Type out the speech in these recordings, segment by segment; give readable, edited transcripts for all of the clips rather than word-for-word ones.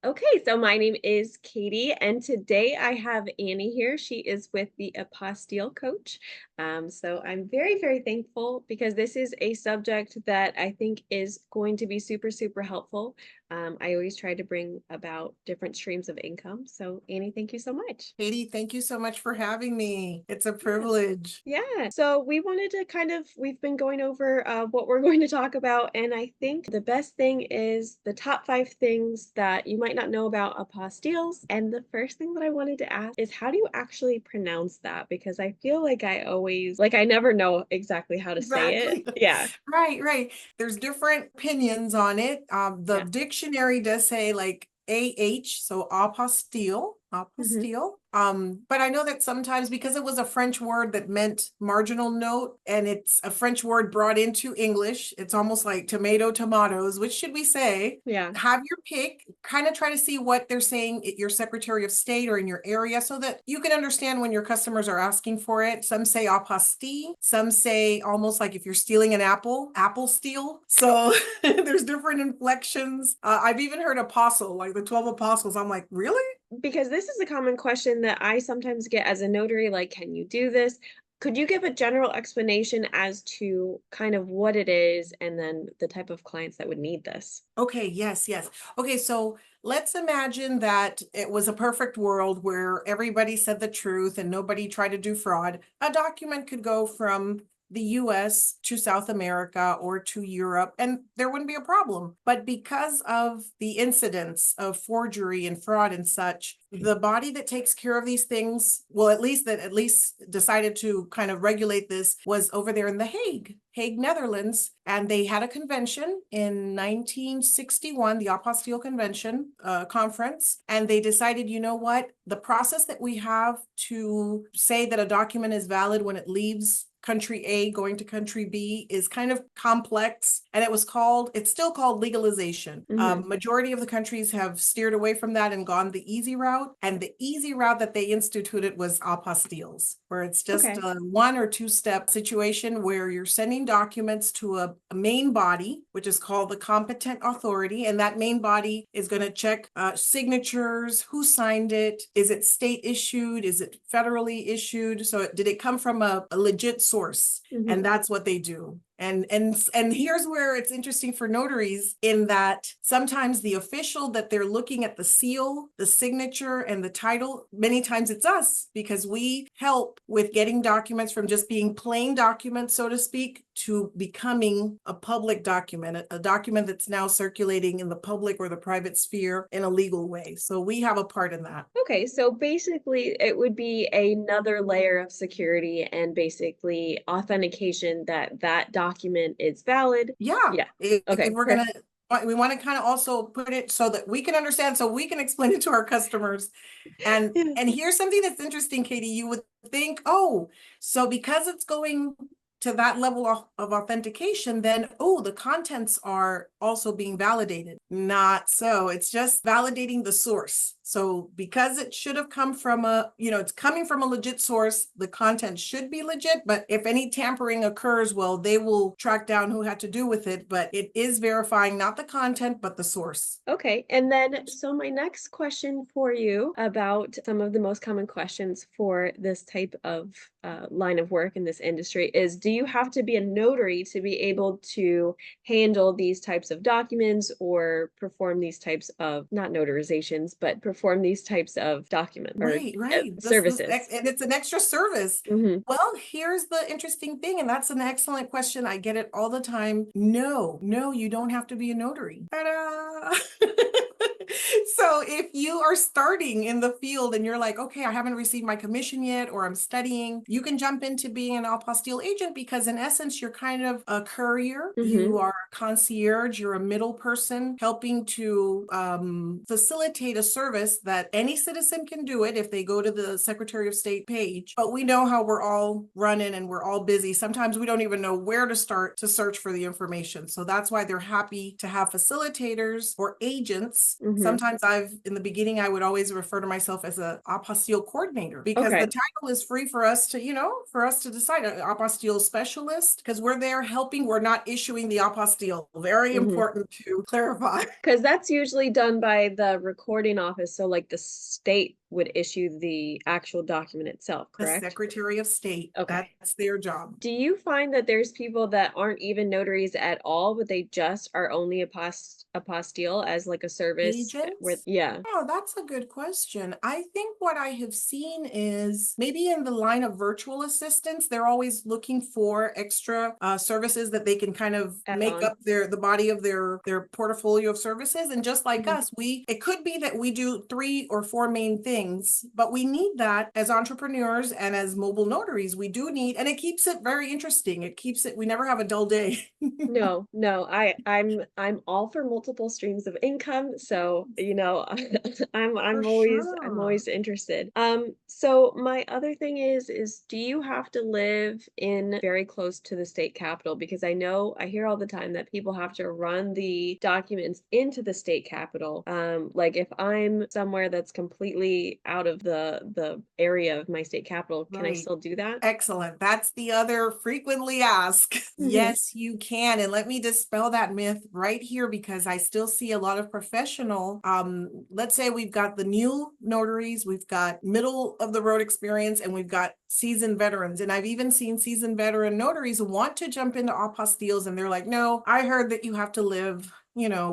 Okay, so my name is Katie, and today I have Annie here. She is with the Apostille Coach. So I'm very, very thankful because this is a subject that I think is going to be super, super helpful. I always try to bring about different streams of income. So, Annie, thank you so much. Katie, thank you so much for having me. It's a privilege. Yeah. So we wanted to we've been going over what we're going to talk about. And I think the best thing is the top 5 things that you might not know about apostilles. And the first thing that I wanted to ask is how do you actually pronounce that? Because I feel like I never know exactly how to say it. Exactly. Yeah. Right, right. There's different opinions on it. The Yeah. dictionary does say like AH, so apostille, Hmm. apostille. But I know that sometimes because it was a French word that meant marginal note and it's a French word brought into English, it's almost like tomato, tomatoes. Which should we say? Yeah. Have your pick, kind of try to see what they're saying at your Secretary of State or in your area so that you can understand when your customers are asking for it. Some say apostille, some say almost like if you're stealing an apple, apple steal. So there's different inflections. I've even heard apostle, like the 12 apostles. I'm like, really? Because this is a common question that I sometimes get as a notary, like, can you do this? Could you give a general explanation as to kind of what it is and then the type of clients that would need this? Okay, yes, yes. Okay, so let's imagine that it was a perfect world where everybody said the truth and nobody tried to do fraud. A document could go from the US to South America or to Europe, and there wouldn't be a problem. But because of the incidents of forgery and fraud and such, the body that takes care of these things, well, at least decided to kind of regulate this was over there in The Hague, Netherlands, and they had a convention in 1961, the Apostille Convention conference, and they decided, you know what, the process that we have to say that a document is valid when it leaves country A going to country B is kind of complex. And it's still called legalization. Hmm. Majority of the countries have steered away from that and gone the easy route. And the easy route that they instituted was apostilles, where it's just Okay. a 1 or 2 step situation where you're sending documents to a main body, which is called the competent authority. And that main body is going to check signatures, who signed it, is it state issued, is it federally issued? So did it come from a legit source? And Hmm. that's what they do. And here's where it's interesting for notaries in that sometimes the official that they're looking at the seal, the signature, and the title, many times it's us because we help with getting documents from just being plain documents, so to speak, to becoming a public document, a document that's now circulating in the public or the private sphere in a legal way. So we have a part in that. Okay, so basically it would be another layer of security and basically authentication that that document is valid. Yeah, Yeah. if Okay, we're gonna, perfect. we want to kind of also put it so that we can understand, so we can explain it to our customers. Yeah. And here's something that's interesting, Katie. You would think, oh, so because it's going to that level of authentication, then oh, the contents are also being validated. Not so. It's just validating the source. So because it should have come from it's coming from a legit source, the content should be legit. But if any tampering occurs, well, they will track down who had to do with it. But it is verifying not the content, but the source. Okay, and then so my next question for you about some of the most common questions for this type of line of work in this industry is, do you have to be a notary to be able to handle these types of documents or perform these types of, not notarizations, but perform these types of documents or Right, right. services? And it's an extra service. Hmm. Well, here's the interesting thing, and that's an excellent question. I get it all the time. No, no, you don't have to be a notary. Ta-da! So if you are starting in the field and you're like, okay, I haven't received my commission yet, or I'm studying, you can jump into being an apostille agent because in essence, you're kind of a courier. You Hmm. are a concierge. You're a middle person helping to facilitate a service that any citizen can do it if they go to the Secretary of State page. But we know how we're all running and we're all busy. Sometimes we don't even know where to start to search for the information. So that's why they're happy to have facilitators or agents. Hmm. Sometimes I've in the beginning, I would always refer to myself as a apostille coordinator, because Okay. the title is free for us to, for us to decide. An apostille specialist, because we're there helping. We're not issuing the apostille. Very important to clarify. Because that's usually done by the recording office. So like the state would issue the actual document itself, The correct? Secretary of State. Okay. That's their job. Do you find that there's people that aren't even notaries at all, but they just are only apostille as like a service with, Agents? yeah. Oh, that's a good question. I think what I have seen is maybe in the line of virtual assistants, they're always looking for extra services that they can kind of Add make on. up the body of their portfolio of services. And just like us, it could be that we do 3 or 4 main things, but we need that as entrepreneurs and as mobile notaries. We do need, and it keeps it very interesting. We never have a dull day. No, I'm all for multiple streams of income. So, For I'm sure. always interested. So my other thing is do you have to live in very close to the state capital? Because I hear all the time that people have to run the documents into the state capital. Like if I'm somewhere that's completely out of the area of my state capital, can I Right. still do that? Excellent. That's the other frequently asked. Yes, you can. And let me dispel that myth right here, because I still see a lot of professional, let's say we've got the new notaries, we've got middle of the road experience, and we've got seasoned veterans. And I've even seen seasoned veteran notaries who want to jump into apostilles, and they're like, no, I heard that you have to live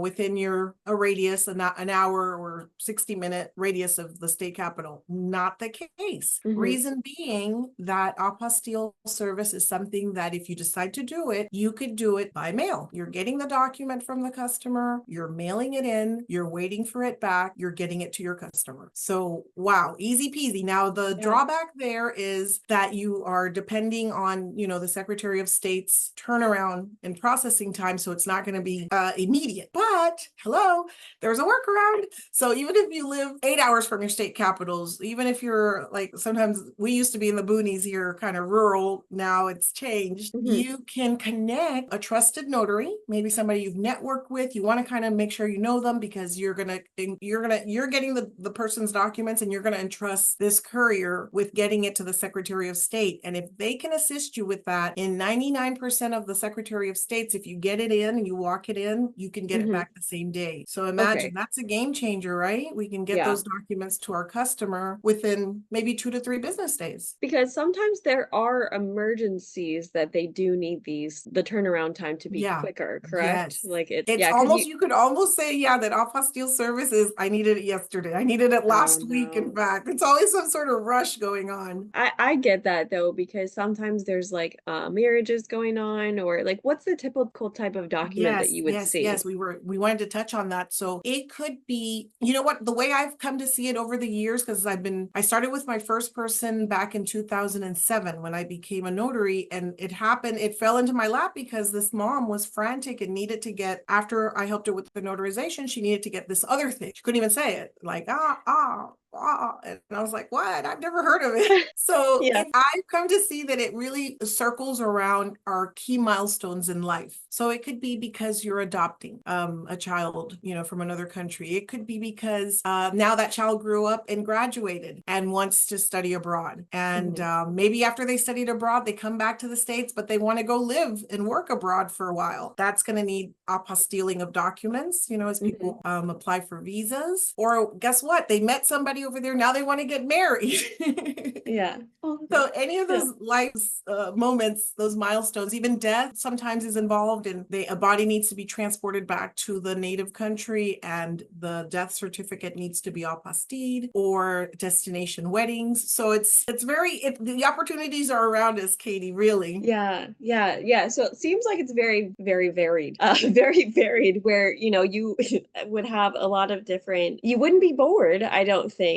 within a radius, an hour or 60-minute radius of the state capital. Not the case. Reason being that apostille service is something that if you decide to do it, you could do it by mail. You're getting the document from the customer, you're mailing it in, you're waiting for it back, you're getting it to your customer. So wow, easy peasy. Now the drawback there is that you are depending on, the Secretary of State's turnaround and processing time. So it's not going to be immediate. But hello, there's a workaround. So even if you live 8 hours from your state capitals, even if you're like, sometimes we used to be in the boonies here, kind of rural, now it's changed, you can connect a trusted notary, maybe somebody you've networked with. You want to kind of make sure you know them, because you're getting the person's documents, and you're going to entrust this courier with getting it to the Secretary of State. And if they can assist you with that, in 99% of the Secretary of States, if you get it in and you walk it in, you can get it back the same day. So imagine that's a game changer, right? We can get those documents to our customer within maybe 2 to 3 business days. Because sometimes there are emergencies that they do need the turnaround time to be quicker, correct? Yes. Like It's almost, you could almost say, that apostille service is, I needed it yesterday. I needed it last week. In fact, it's always some sort of rush going on. I get that though, because sometimes there's like marriages going on, or like what's the typical type of document that you would see? Yes. We wanted to touch on that. So it could be, what, the way I've come to see it over the years, because I started with my first person back in 2007 when I became a notary, and it fell into my lap because this mom was frantic and needed to get, after I helped her with the notarization, she needed to get this other thing. She couldn't even say it, like, and I was like, what? I've never heard of it. So I've come to see that it really circles around our key milestones in life. So it could be because you're adopting a child, from another country. It could be because now that child grew up and graduated and wants to study abroad. And maybe after they studied abroad, they come back to the States, but they want to go live and work abroad for a while. That's going to need apostilling of documents, as people apply for visas. Or guess what? They met somebody over there. Now they want to get married. So any of those life's moments, those milestones, even death sometimes is involved, and a body needs to be transported back to the native country, and the death certificate needs to be apostilled, or destination weddings. So the opportunities are around us, Katie, really. Yeah. So it seems like it's very, very varied, very varied, where, you would have a lot of different, you wouldn't be bored, I don't think,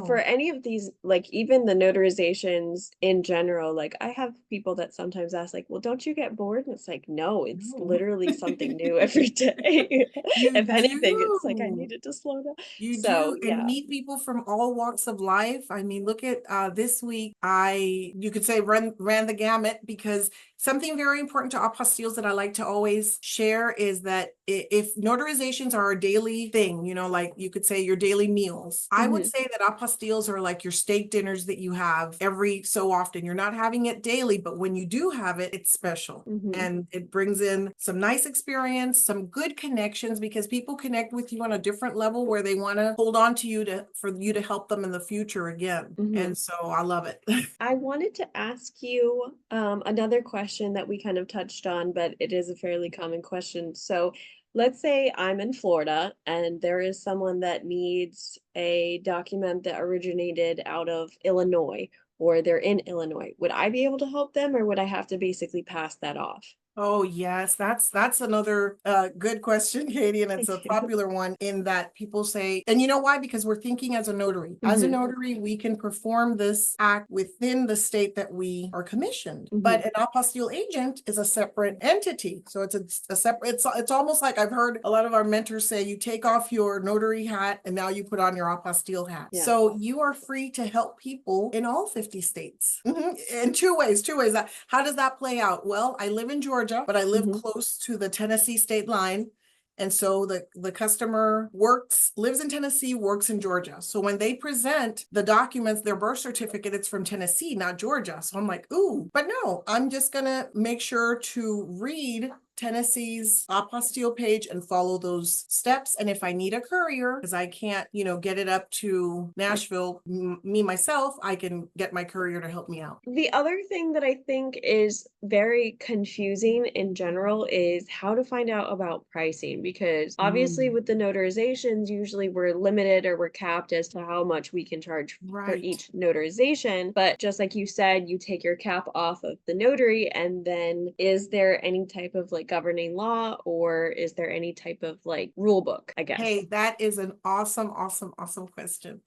for any of these, like even the notarizations in general. Like I have people that sometimes ask, like, well, don't you get bored? And it's like, no, it's literally something new every day. If anything, it's like I needed to slow down. You do, and meet people from all walks of life. I mean, look at this week, you could say ran the gamut, because something very important to apostilles that I like to always share is that if notarizations are a daily thing, you know, like you could say your daily meals, I would Mhm. say that apostilles are like your steak dinners that you have every so often. You're not having it daily, but when you do have it, it's special. Mhm. And it brings in some nice experience, some good connections, because people connect with you on a different level where they want to hold on to you for you to help them in the future again. Mhm. And so I love it. I wanted to ask you another question that we kind of touched on, but it is a fairly common question. So let's say I'm in Florida and there is someone that needs a document that originated out of Illinois, or they're in Illinois. Would I be able to help them, or would I have to basically pass that off? Oh, yes, that's another good question, Katie, and it's Thank a you. popular one in that people say, and you know why? Because we're thinking as a notary. As a Hmm. notary, we can perform this act within the state that we are commissioned. Hmm. But an apostille agent is a separate entity. So it's a separate, it's almost like I've heard a lot of our mentors say, you take off your notary hat and now you put on your apostille hat. Yeah. So you are free to help people in all 50 states. In two ways, two ways. How does that play out? Well, I live in Georgia, but I live Hmm. close to the Tennessee state line. And so the customer lives in Tennessee, works in Georgia. So when they present the documents, their birth certificate, it's from Tennessee, not Georgia. So I'm like, ooh, but no, I'm just gonna make sure to read Tennessee's apostille page and follow those steps. And if I need a courier, because I can't, get it up to Nashville, me myself, I can get my courier to help me out. The other thing that I think is very confusing in general is how to find out about pricing, because obviously Mm, with the notarizations, usually we're limited or we're capped as to how much we can charge for right. each notarization. But just like you said, you take your cap off of the notary, and then is there any type of like governing law, or is there any type of like rule book, I guess? Hey, that is an awesome, awesome, awesome question.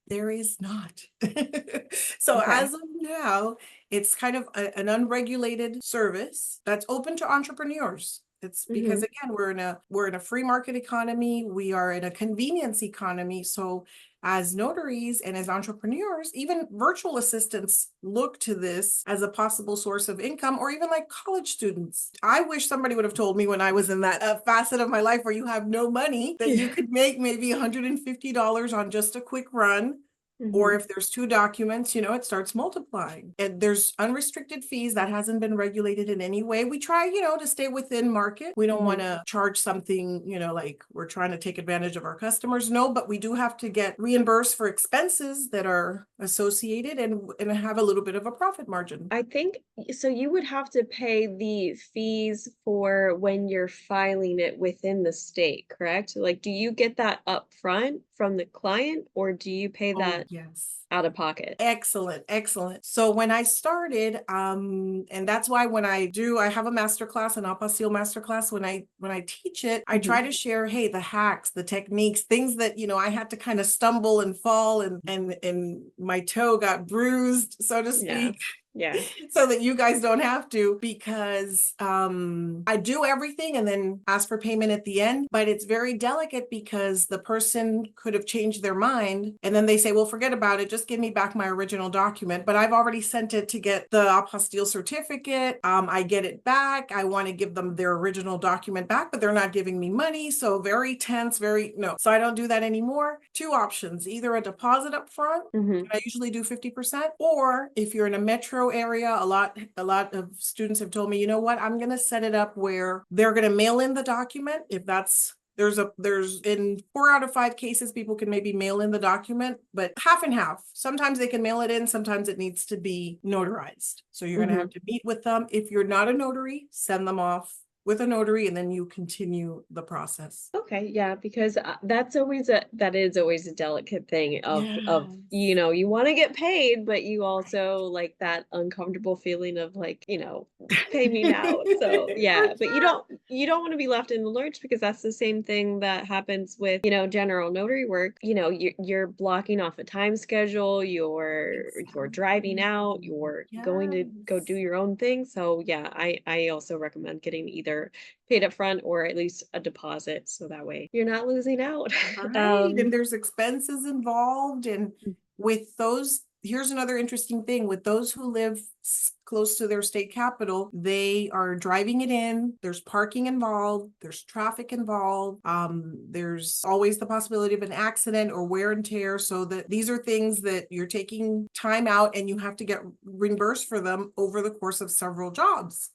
There is not. So Okay. as of now, it's kind of an unregulated service that's open to entrepreneurs. It's because Mm-hmm. again, we're in a free market economy. We are in a convenience economy. So as notaries and as entrepreneurs, even virtual assistants look to this as a possible source of income, or even like college students. I wish somebody would have told me when I was in that facet of my life where you have no money that you Yeah. could make maybe $150 on just a quick run. Or Mm-hmm. if there's two documents, it starts multiplying. And there's unrestricted fees that hasn't been regulated in any way. We try, to stay within market. We don't want Mm-hmm. to charge something, like we're trying to take advantage of our customers. No, but we do have to get reimbursed for expenses that are associated and have a little bit of a profit margin. I think so. You would have to pay the fees for when you're filing it within the state, correct? Like, do you get that upfront from the client, or do you pay Oh, that yes. out of pocket? Excellent, excellent. So when I started, and that's why I have a masterclass, an apostille masterclass. When I teach it, I Hmm. try to share, hey, the hacks, the techniques, things that I had to kind of stumble and fall and my toe got bruised, so to Yeah. speak. Yeah. So that you guys don't have to, because I do everything and then ask for payment at the end, but it's very delicate because the person could have changed their mind and then they say, well, forget about it, just give me back my original document. But I've already sent it to get the apostille certificate. I get it back. I want to give them their original document back, but they're not giving me money. So very tense, no. So I don't do that anymore. Two options: either a deposit up front, Hmm. I usually do 50%. Or if you're in a metro area, a lot of students have told me, you know what, I'm going to set it up where they're going to mail in the document. If there's in 4 out of 5 cases, people can maybe mail in the document, but half and half. Sometimes they can mail it in. Sometimes it needs to be notarized. So you're going to Hmm. have to meet with them. If you're not a notary, send them off with a notary, and then you continue the process. Okay, yeah, because that is always a delicate thing of Yes. you want to get paid, but you also like that uncomfortable feeling of like, pay me now. So For yeah, but you sure. don't you don't want to be left in the lurch, because that's the same thing that happens with, general notary work. You're blocking off a time schedule, you're driving Exactly. out, you're going to go do Yes. your own thing. So yeah, I also recommend getting either paid up front or at least a deposit, so that way you're not losing out. Right. And there's expenses involved. And Mm. with those, here's another interesting thing with those who live close to their state capital, they are driving it in. There's parking involved. There's traffic involved. There's always the possibility of an accident or wear and tear. So that these are things that you're taking time out and you have to get reimbursed for them over the course of several jobs.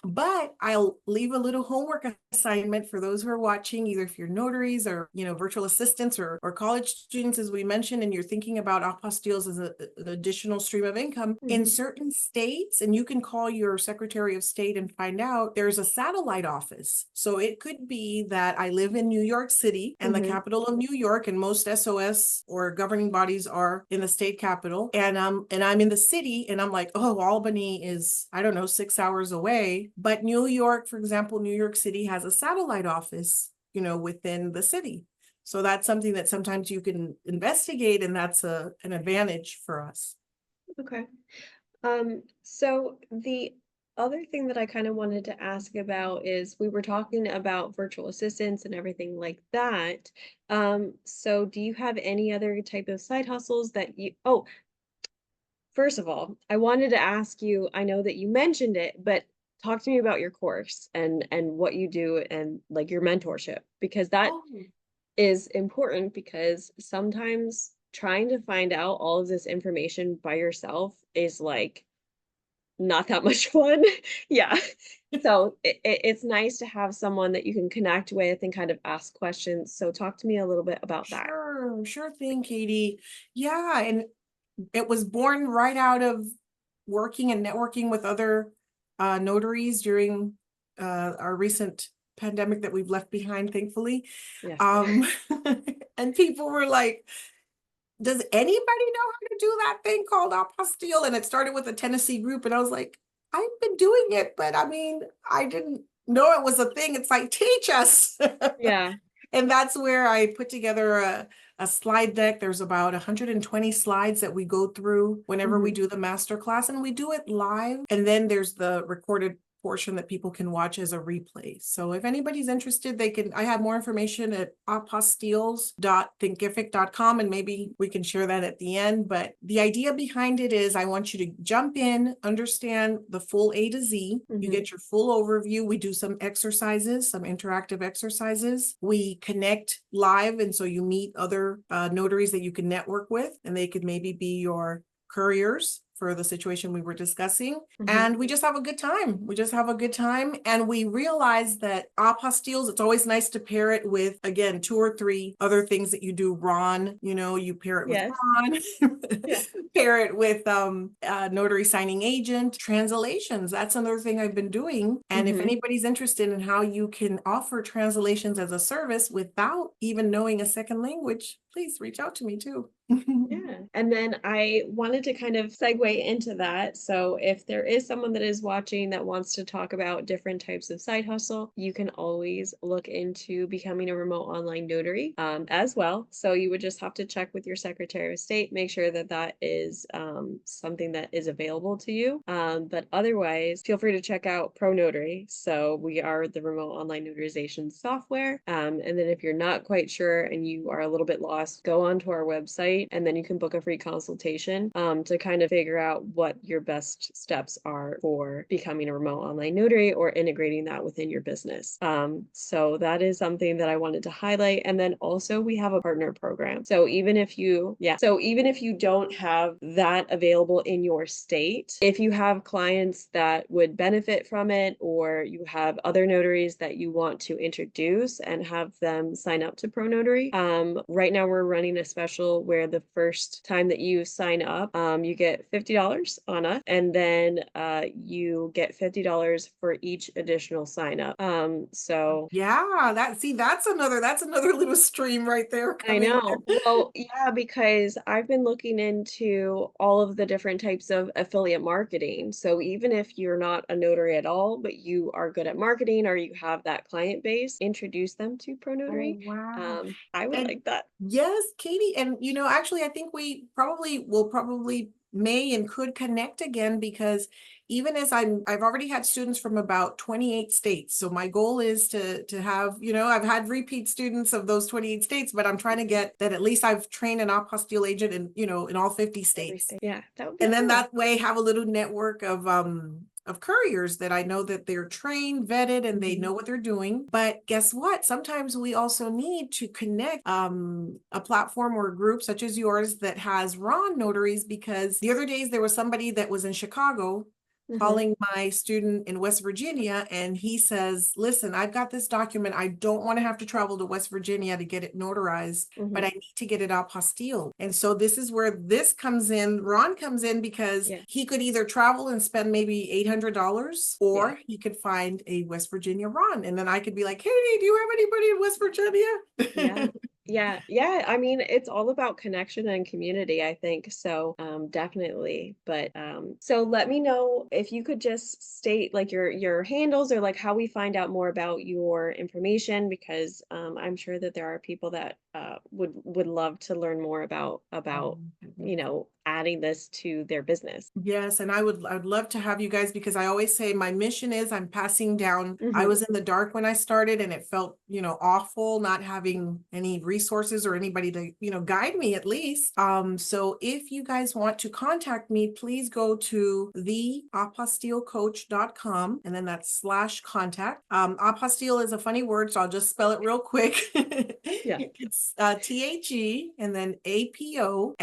But I'll leave a little homework assignment for those who are watching, either if you're notaries or, virtual assistants or college students, as we mentioned, and you're thinking about apostilles as an additional stream of income in certain states, and you can call your Secretary of State and find out, there's a satellite office. So it could be that I live in New York City and the capital of New York, and most SOS or governing bodies are in the state capital. And I'm in the city and I'm like, oh, Albany is, I don't know, 6 hours away. But New York, for example, New York City has a satellite office, within the city. So that's something that sometimes you can investigate, and that's an advantage for us. Okay. So the other thing that I kind of wanted to ask about is we were talking about virtual assistants and everything like that. So do you have any other type of side hustles that first of all, I wanted to ask you, I know that you mentioned it, but talk to me about your course and what you do and like your mentorship, because that Oh, is important, because sometimes trying to find out all of this information by yourself is like not that much fun. Yeah. So it's nice to have someone that you can connect with and kind of ask questions. So talk to me a little bit about that. sure thing, Katie. Yeah, and it was born right out of working and networking with other notaries during our recent pandemic that we've left behind, thankfully. Yes. Um, and people were like, does anybody know how to do that thing called apostille? And it started with a Tennessee group. And I was like, I've been doing it, but I mean, I didn't know it was a thing. It's like, teach us. Yeah. And that's where I put together a slide deck. There's about 120 slides that we go through whenever we do the master class, and we do it live. And then there's the recorded portion that people can watch as a replay. So if anybody's interested, I have more information at apostilles.thinkific.com, and maybe we can share that at the end. But the idea behind it is I want you to jump in, understand the full A to Z. You get your full overview. We do some exercises, some interactive exercises. We connect live. And so you meet other notaries that you can network with, and they could maybe be your couriers for the situation we were discussing. And we just have a good time. We just have a good time. And we realize that apostilles, it's always nice to pair it with, again, 2 or 3 other things that you do. Ron, you pair it with Yes. Ron, Yeah. pair it with notary signing agent, translations. That's another thing I've been doing. And if anybody's interested in how you can offer translations as a service without even knowing a second language, please reach out to me too. Yeah. And then I wanted to kind of segue into that. So if there is someone that is watching that wants to talk about different types of side hustle, you can always look into becoming a remote online notary as well. So you would just have to check with your Secretary of State, make sure that that is something that is available to you. But otherwise, feel free to check out ProNotary. So we are the remote online notarization software. And then if you're not quite sure and you are a little bit lost, go onto our website, and then you can book a free consultation to kind of figure out what your best steps are for becoming a remote online notary or integrating that within your business. So that is something that I wanted to highlight. And then also we have a partner program. So even if you don't have that available in your state, if you have clients that would benefit from it, or you have other notaries that you want to introduce and have them sign up to ProNotary, right now we're running a special where the first time that you sign up, you get $50 on us, and then you get $50 for each additional sign up. So yeah, that's another little stream right there I coming know. Well, yeah, because I've been looking into all of the different types of affiliate marketing. So even if you're not a notary at all, but you are good at marketing or you have that client base, introduce them to Oh, ProNotary. wow. I would And like that. yes, Katie, and actually I think we will probably may and could connect again, because even as I've already had students from about 28 states. So my goal is to have, I've had repeat students of those 28 states, but I'm trying to get that at least I've trained an apostille agent in all 50 states. Yeah, that would be And then cool. that way have a little network of couriers that I know that they're trained, vetted, and they know what they're doing. But guess what? Sometimes we also need to connect a platform or a group such as yours that has raw notaries, because the other days there was somebody that was in Chicago calling my student in West Virginia, and he says, listen, I've got this document. I don't want to have to travel to West Virginia to get it notarized, but I need to get it apostille. And so this is where this comes in. Ron comes in because he could either travel and spend maybe $800, or he could find a West Virginia Ron. And then I could be like, hey, do you have anybody in West Virginia? Yeah. I mean, it's all about connection and community, I think. So, definitely. But, so let me know if you could just state like your handles, or like how we find out more about your information, because, I'm sure that there are people that, would love to learn more about, adding this to their business. Yes, and I'd love to have you guys, because I always say my mission is I'm passing down. I was in the dark when I started, and it felt, awful not having any resources or anybody to, guide me at least. So if you guys want to contact me, please go to theapostillecoach.com, and then that's /contact. Apostille is a funny word, so I'll just spell it real quick. It's THE and then APOSTILLE,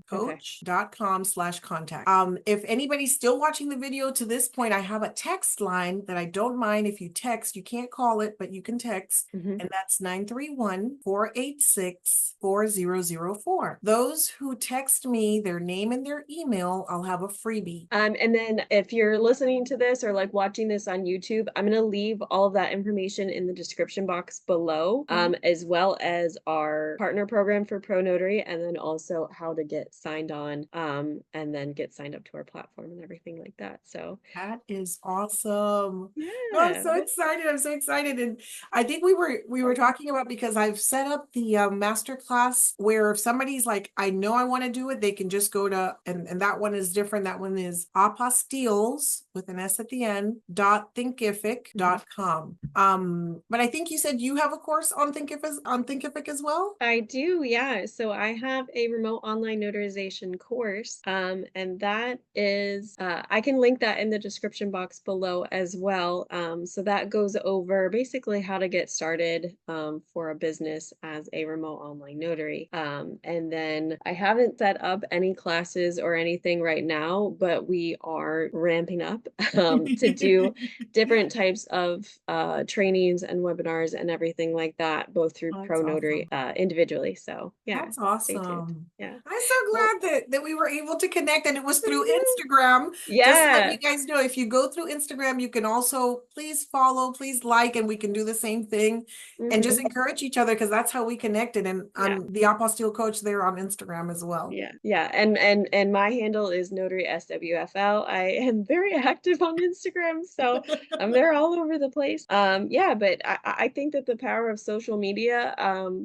coach.com/contact. If anybody's still watching the video to this point, I have a text line that I don't mind if you text. You can't call it, but you can text, and that's 931-486-4004. Those who text me their name and their email, I'll have a freebie. And then if you're listening to this or like watching this on YouTube, I'm going to leave all of that information in the description box below, as well as our partner program for ProNotary, and then also how to get signed on, and then get signed up to our platform and everything like that. So that is awesome. Yeah. No, I'm so excited. I'm so excited. And I think we were talking about, because I've set up the master class where if somebody's like, I know I want to do it, they can just go to, and that one is different. That one is Apostilles with an S at the end .thinkific.com. But I think you said you have a course on Thinkific as well? I do, yeah. So I have a remote online notarization course, and that is, I can link that in the description box below as well. So that goes over basically how to get started, for a business as a remote online notary. And then I haven't set up any classes or anything right now, but we are ramping up, to do different types of trainings and webinars and everything like that, both through ProNotary, individually. So yeah, that's stay tuned. awesome. Yeah, I'm so glad that we were able to connect, and it was through Instagram. Yeah. Just to let you guys know, if you go through Instagram, you can also please follow, please like, and we can do the same thing and just encourage each other, because that's how we connected. And I'm the Apostille Coach there on Instagram as well. Yeah. And my handle is Notary SWFL. I am very active on Instagram, so I'm there all over the place. Yeah, but I think that the power of social media,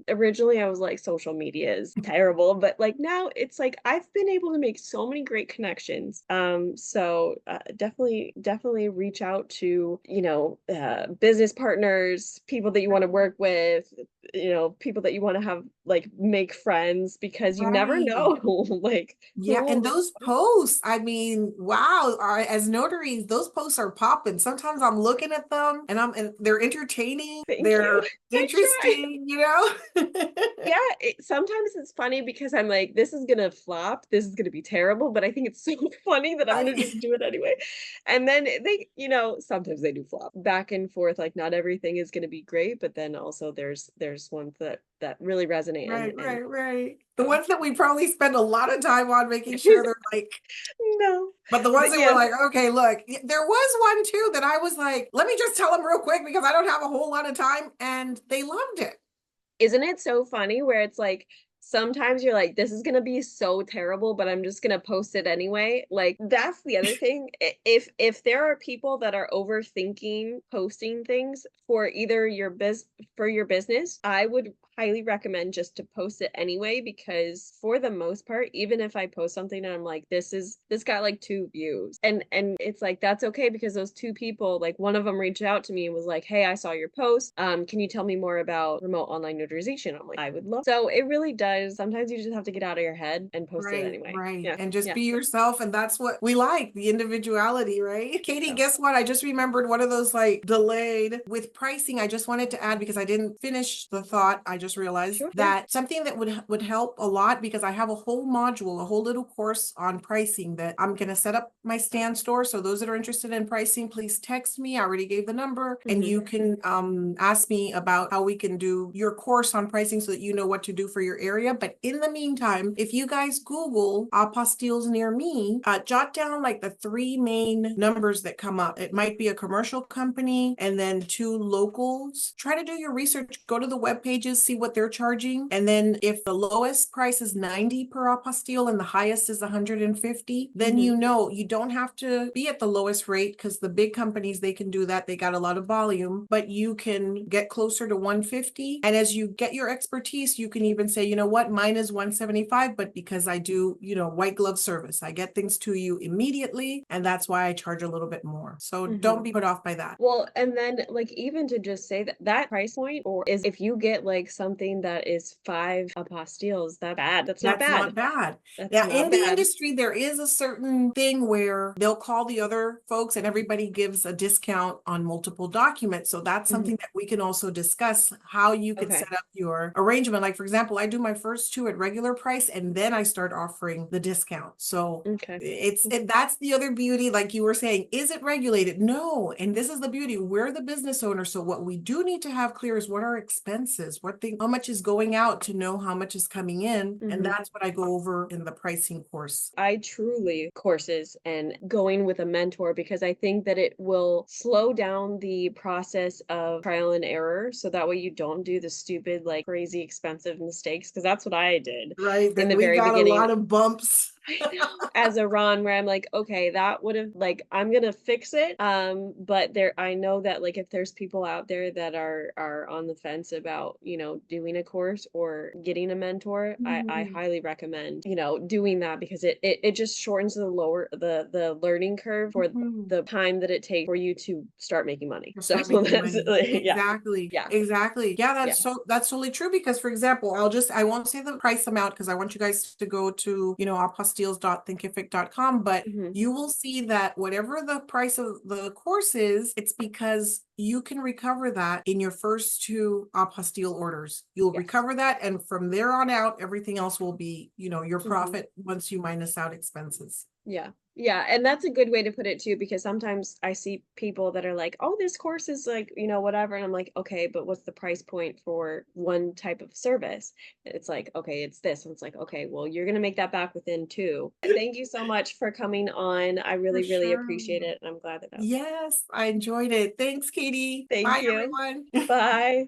originally I was like, social media is terrible, but like now it's like I've been able to make so many great connections. So definitely reach out to, business partners, people that you want to work with, people that you want to have like make friends, because you never know. Like, and those posts, I mean, wow, as notaries, those posts are popping. Sometimes I'm looking at them and they're entertaining, they're interesting, Yeah, sometimes it's funny because I'm like, this is gonna flop, this is gonna be terrible, but I think it's so funny that I'm gonna just do it anyway. And then they, sometimes they do flop back and forth. Like not everything is gonna be great, but then also there's ones that really resonate. Right. The ones that we probably spend a lot of time on making sure they're like, no. But the ones that were like, okay, look, there was one too that I was like, let me just tell them real quick because I don't have a whole lot of time, and they loved it. Isn't it so funny where it's like sometimes you're like, this is gonna be so terrible, but I'm just gonna post it anyway. Like that's the other thing. If there are people that are overthinking posting things for either your business, I would highly recommend just to post it anyway, because for the most part, even if I post something and I'm like, this got like 2 views, and it's like that's okay, because those 2 people, like one of them reached out to me and was like, hey, I saw your post. Can you tell me more about remote online notarization? I'm like, I would love. So it really does. Sometimes you just have to get out of your head and post it Right, anyway. right. Yeah. And just Yeah. be yourself. And that's what we like, the individuality, right? Katie, So guess what? I just remembered one of those like delayed with pricing. I just wanted to add because I didn't finish the thought. I just realized sure. that something that would help a lot, because I have a whole module, a whole little course on pricing that I'm going to set up my stand store. So those that are interested in pricing, please text me. I already gave the number, and you can ask me about how we can do your course on pricing so that you know what to do for your area. But in the meantime, if you guys Google apostilles near me, jot down like the 3 main numbers that come up. It might be a commercial company and then 2 locals. Try to do your research, go to the web pages, see what they're charging. And then if the lowest price is 90 per apostille and the highest is 150, then you know you don't have to be at the lowest rate, because the big companies, they can do that. They got a lot of volume, but you can get closer to 150. And as you get your expertise, you can even say, you know what, mine is 175, but because I do, white glove service, I get things to you immediately. And that's why I charge a little bit more. So don't be put off by that. Well, and then like even to just say that that price point, or is if you get like something that is 5 apostilles, that's bad. That's not That's bad. not bad. That's Now, not in the bad. industry, there is a certain thing where they'll call the other folks and everybody gives a discount on multiple documents. So that's something that we can also discuss, how you could Okay. set up your arrangement. Like, for example, I do my first 2 at regular price, and then I start offering the discount. So Okay. that's the other beauty. Like you were saying, is it regulated? No. And this is the beauty. We're the business owner. So what we do need to have clear is what are expenses, how much is going out, to know how much is coming in. And that's what I go over in the pricing course. I truly courses and going with a mentor, because I think that it will slow down the process of trial and error. So that way you don't do the stupid, like crazy expensive mistakes. Cause that's what I did Right. in That the we very got a beginning. lot of bumps. I know, as a Ron, where I'm like, okay, that would have like I'm gonna fix it. But I know that like if there's people out there that are on the fence about, doing a course or getting a mentor, I highly recommend, doing that, because it just shortens the learning curve for the time that it takes for you to start making money. To So start making that's money. yeah. Exactly. Yeah. Exactly. Yeah, Yeah. that's totally true. Because, for example, I won't say the price amount, because I want you guys to go to, apostilles.thinkific.com, but you will see that whatever the price of the course is, it's because you can recover that in your first 2 apostille orders. You'll Yes. recover that. And from there on out, everything else will be, your profit once you minus out expenses. Yeah. Yeah. And that's a good way to put it too, because sometimes I see people that are like, oh, this course is like, whatever. And I'm like, okay, but what's the price point for one type of service? And it's like, okay, it's this. And it's like, okay, well, you're going to make that back within 2. Thank you so much for coming on. I For really, really sure. appreciate it. And I'm glad that Yes, I enjoyed it. Thanks, Katie. thank Bye, you. everyone. Bye.